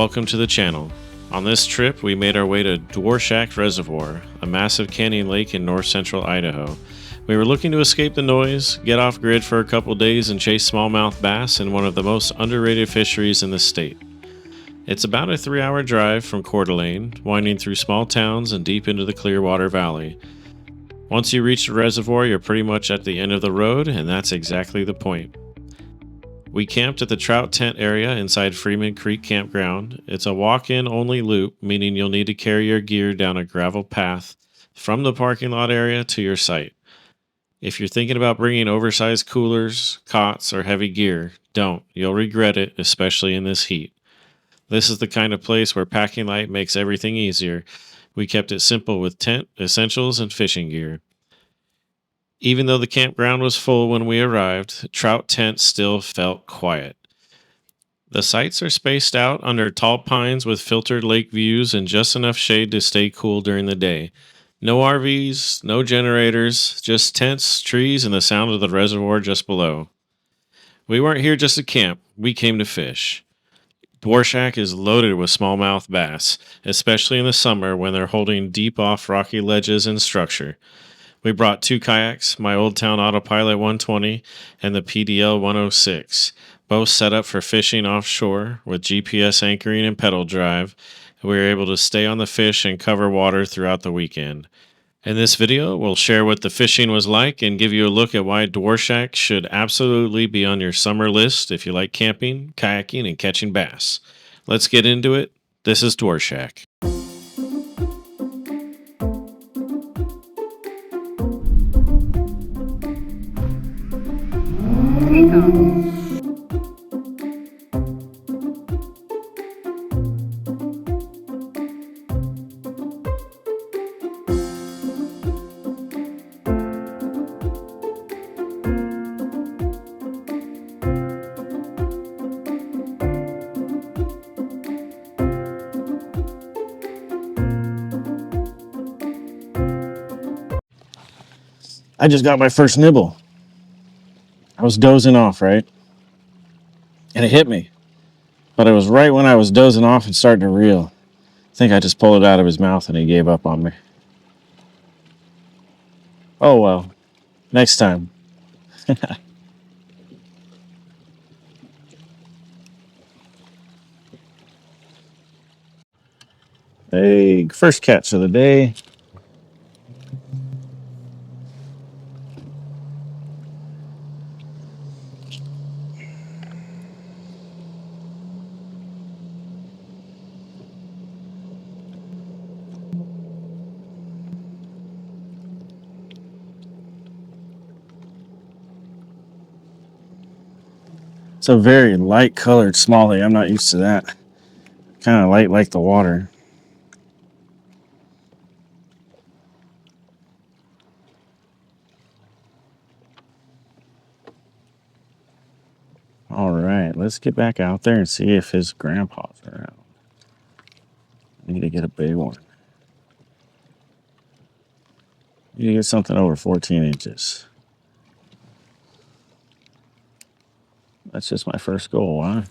Welcome to the channel. On this trip, we made our way to Dworshak Reservoir, a massive canyon lake in north central Idaho. We were looking to escape the noise, get off grid for a couple days, and chase smallmouth bass in one of the most underrated fisheries in the state. It's about a 3-hour drive from Coeur d'Alene, winding through small towns and deep into the Clearwater Valley. Once you reach the reservoir, you're pretty much at the end of the road, and that's exactly the point. We camped at the Trout Tent area inside Freeman Creek Campground. It's a walk-in only loop, meaning you'll need to carry your gear down a gravel path from the parking lot area to your site. If you're thinking about bringing oversized coolers, cots, or heavy gear, don't. You'll regret it, especially in this heat. This is the kind of place where packing light makes everything easier. We kept it simple with tent, essentials, and fishing gear. Even though the campground was full when we arrived, Trout Tent still felt quiet. The sites are spaced out under tall pines with filtered lake views and just enough shade to stay cool during the day. No RVs, no generators, just tents, trees, and the sound of the reservoir just below. We weren't here just to camp, we came to fish. Dworshak is loaded with smallmouth bass, especially in the summer when they're holding deep off rocky ledges and structure. We brought 2 kayaks, my Old Town Autopilot 120 and the PDL 106, both set up for fishing offshore with GPS anchoring and pedal drive. We were able to stay on the fish and cover water throughout the weekend. In this video, we'll share what the fishing was like and give you a look at why Dworshak should absolutely be on your summer list if you like camping, kayaking, and catching bass. Let's get into it. This is Dworshak. I just got my first nibble. I was dozing off, right? And it hit me. But it was right when I was dozing off and starting to reel. I think I just pulled it out of his mouth and he gave up on me. Oh well. Next time. Hey, first catch of the day. It's a very light colored smallie. I'm not used to that. Kind of light like the water. All right, let's get back out there and see if his grandpa's around. Need to get a big one. Need to get something over 14 inches. That's just my first goal, huh?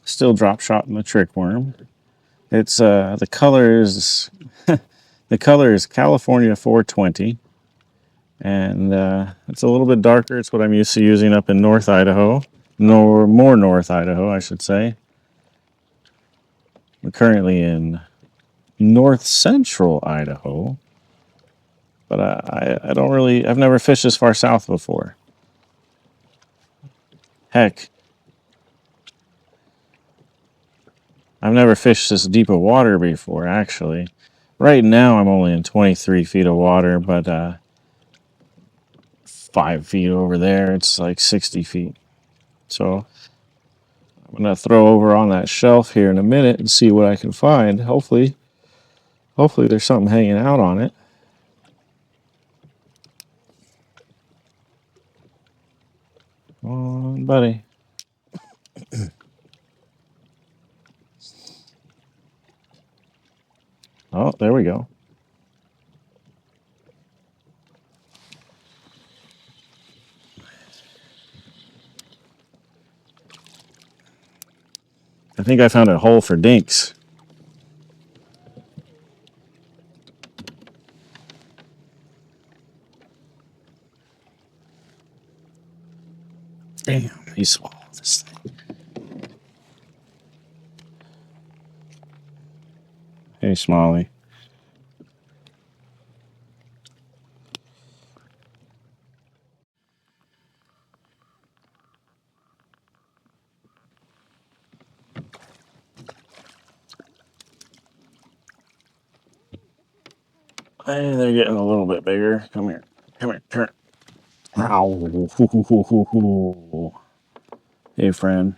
Still drop shot in the trick worm. It's the color is the color is California 420, and it's a little bit darker. It's what I'm used to using up in North Idaho, more North Idaho, I should say. We're currently in north central Idaho, but I don't really, I've never fished this far south before. Heck, I've never fished this deep of water before, actually. Right now, I'm only in 23 feet of water, but 5 feet over there, it's like 60 feet. So I'm going to throw over on that shelf here in a minute and see what I can find. Hopefully there's something hanging out on it. Come on, buddy. Oh, there we go. I think I found a hole for dinks. Damn, he swallowed this thing. Hey, Smalley. Hey, they're getting a little bit bigger. Come here. Come here. Turn. Ow. Hey, friend.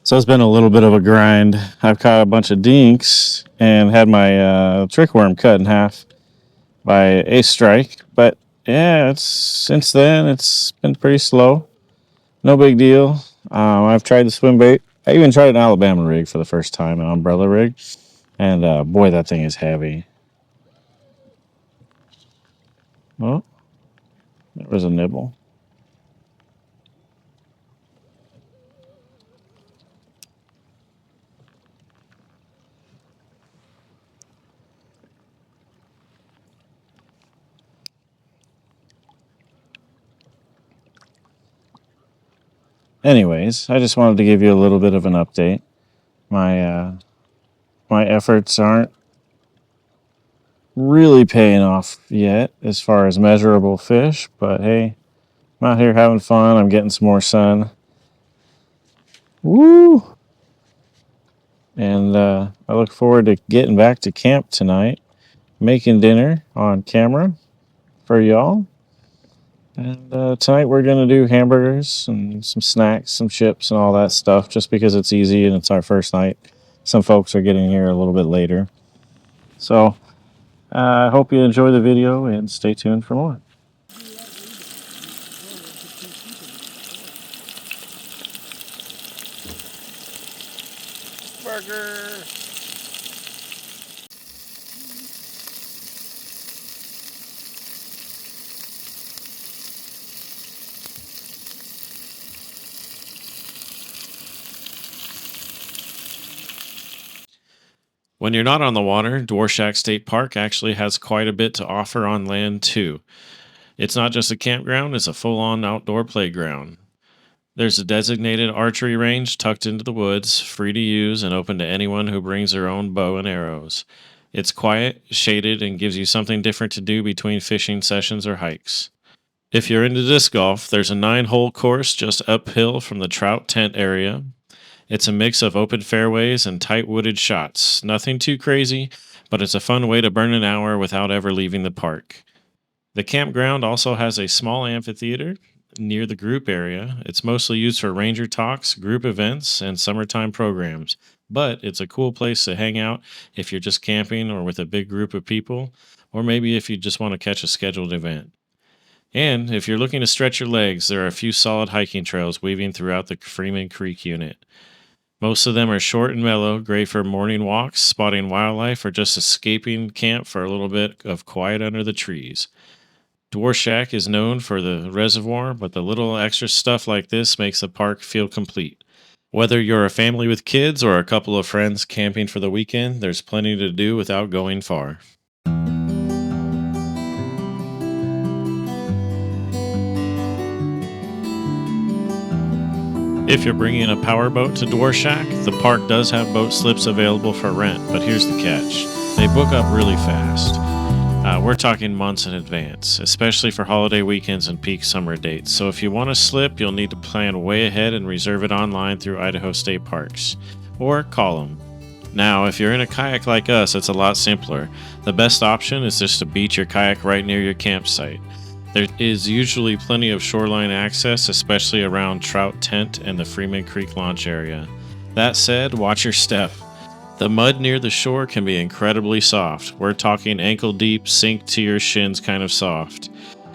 So it's been a little bit of a grind. I've caught a bunch of dinks and had my trick worm cut in half by a strike. But yeah, since then it's been pretty slow. No big deal. I've tried the swim bait. I even tried an Alabama rig for the first time, an umbrella rig, and boy, that thing is heavy. Well, there was a nibble. Anyways, I just wanted to give you a little bit of an update. My efforts aren't really paying off yet as far as measurable fish, but hey, I'm out here having fun. I'm getting some more sun. Woo! And I look forward to getting back to camp tonight, making dinner on camera for y'all. And tonight we're going to do hamburgers and some snacks, some chips, and all that stuff just because it's easy and it's our first night. Some folks are getting here a little bit later. So I hope you enjoy the video and stay tuned for more. Burger! When you're not on the water, Dworshak State Park actually has quite a bit to offer on land, too. It's not just a campground, it's a full on outdoor playground. There's a designated archery range tucked into the woods, free to use and open to anyone who brings their own bow and arrows. It's quiet, shaded, and gives you something different to do between fishing sessions or hikes. If you're into disc golf, there's a 9-hole course just uphill from the Trout Tent area. It's a mix of open fairways and tight wooded shots. Nothing too crazy, but it's a fun way to burn an hour without ever leaving the park. The campground also has a small amphitheater near the group area. It's mostly used for ranger talks, group events, and summertime programs, but it's a cool place to hang out if you're just camping or with a big group of people, or maybe if you just want to catch a scheduled event. And if you're looking to stretch your legs, there are a few solid hiking trails weaving throughout the Freeman Creek unit. Most of them are short and mellow, great for morning walks, spotting wildlife, or just escaping camp for a little bit of quiet under the trees. Dworshak is known for the reservoir, but the little extra stuff like this makes the park feel complete. Whether you're a family with kids or a couple of friends camping for the weekend, there's plenty to do without going far. If you're bringing a powerboat to Dworshak, the park does have boat slips available for rent, but here's the catch. They book up really fast. We're talking months in advance, especially for holiday weekends and peak summer dates. So if you want a slip, you'll need to plan way ahead and reserve it online through Idaho State Parks. Or call them. Now, if you're in a kayak like us, it's a lot simpler. The best option is just to beach your kayak right near your campsite. There is usually plenty of shoreline access, especially around Trout Tent and the Freeman Creek launch area. That said, watch your step. The mud near the shore can be incredibly soft. We're talking ankle deep, sink to your shins kind of soft.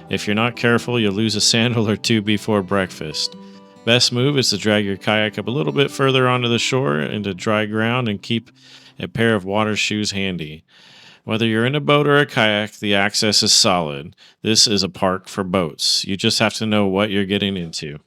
If you're not careful, you'll lose a sandal or two before breakfast. Best move is to drag your kayak up a little bit further onto the shore into dry ground and keep a pair of water shoes handy. Whether you're in a boat or a kayak, the access is solid. This is a park for boats. You just have to know what you're getting into.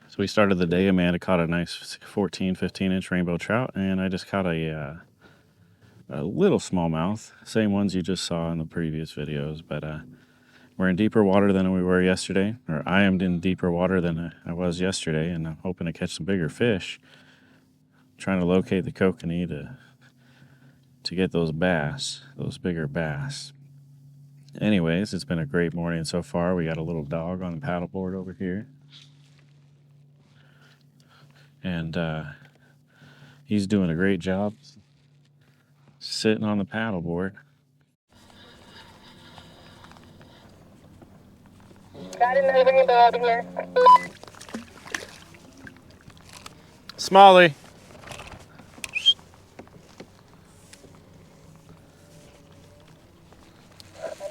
So we started the day. Amanda caught a nice 14, 15-inch rainbow trout, and I just caught a little smallmouth. Same ones you just saw in the previous videos, but we're in deeper water than we were yesterday, or I am in deeper water than I was yesterday, and I'm hoping to catch some bigger fish. Trying to locate the kokanee to get those bass, those bigger bass. Anyways, it's been a great morning so far. We got a little dog on the paddleboard over here. And he's doing a great job sitting on the paddleboard. Got another rainbow over here. Smalley.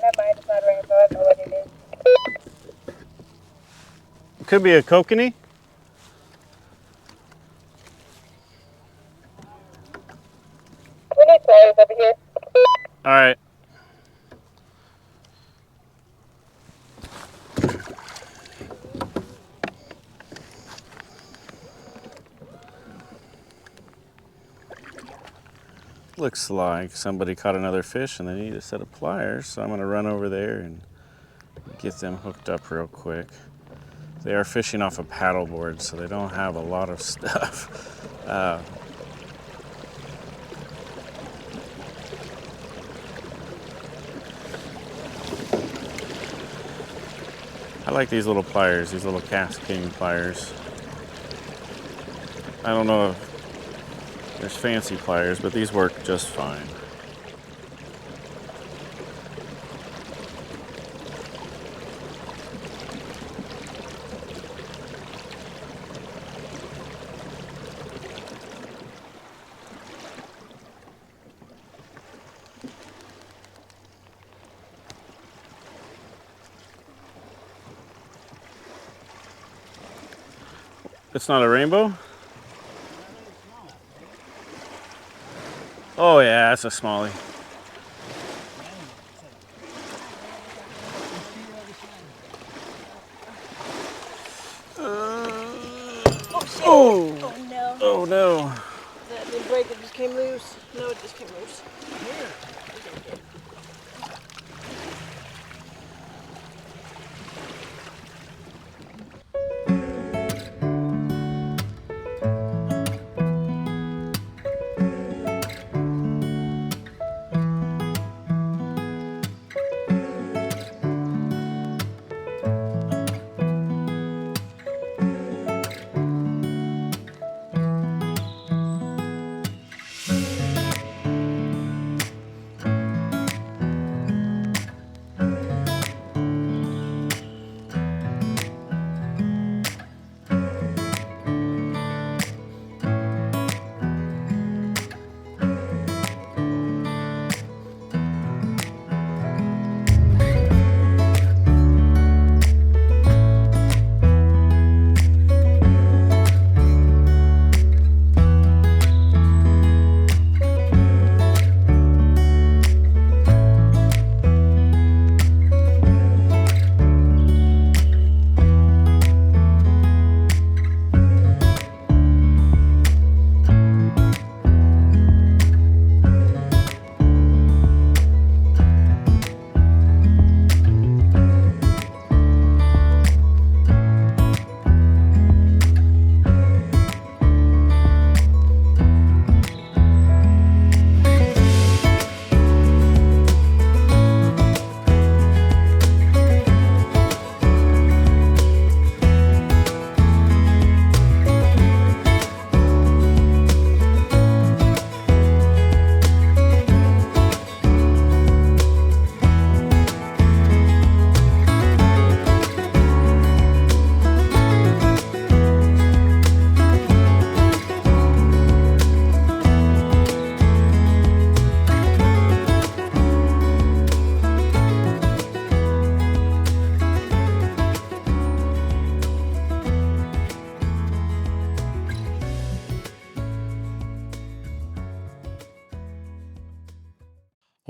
Never mind, it's not a rainbow. I know what it is. It could be a kokanee. We need players over here. All right. Looks like somebody caught another fish and they need a set of pliers, so I'm going to run over there and get them hooked up real quick. They are fishing off a paddleboard, so they don't have a lot of stuff. I like these little pliers, these little cascading pliers. I don't know if there's fancy pliers, but these work just fine. It's not a rainbow? Oh yeah, it's a smallie. Oh no. Oh no. That didn't the brake that just came loose? No, it just came loose. Here.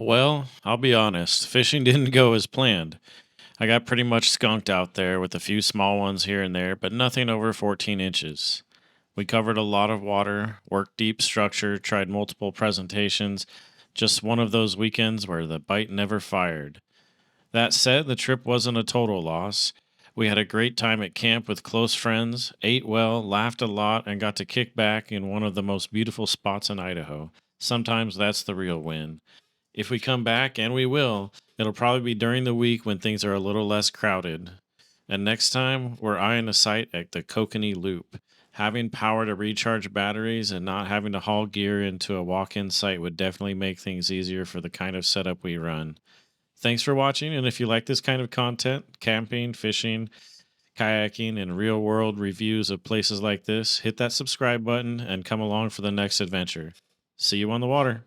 Well, I'll be honest, fishing didn't go as planned. I got pretty much skunked out there with a few small ones here and there, but nothing over 14 inches. We covered a lot of water, worked deep structure, tried multiple presentations, just one of those weekends where the bite never fired. That said, the trip wasn't a total loss. We had a great time at camp with close friends, ate well, laughed a lot, and got to kick back in one of the most beautiful spots in Idaho. Sometimes that's the real win. If we come back, and we will, it'll probably be during the week when things are a little less crowded. And next time, we're eyeing a site at the Kokanee Loop. Having power to recharge batteries and not having to haul gear into a walk in site would definitely make things easier for the kind of setup we run. Thanks for watching, and if you like this kind of content, camping, fishing, kayaking, and real world reviews of places like this, hit that subscribe button and come along for the next adventure. See you on the water.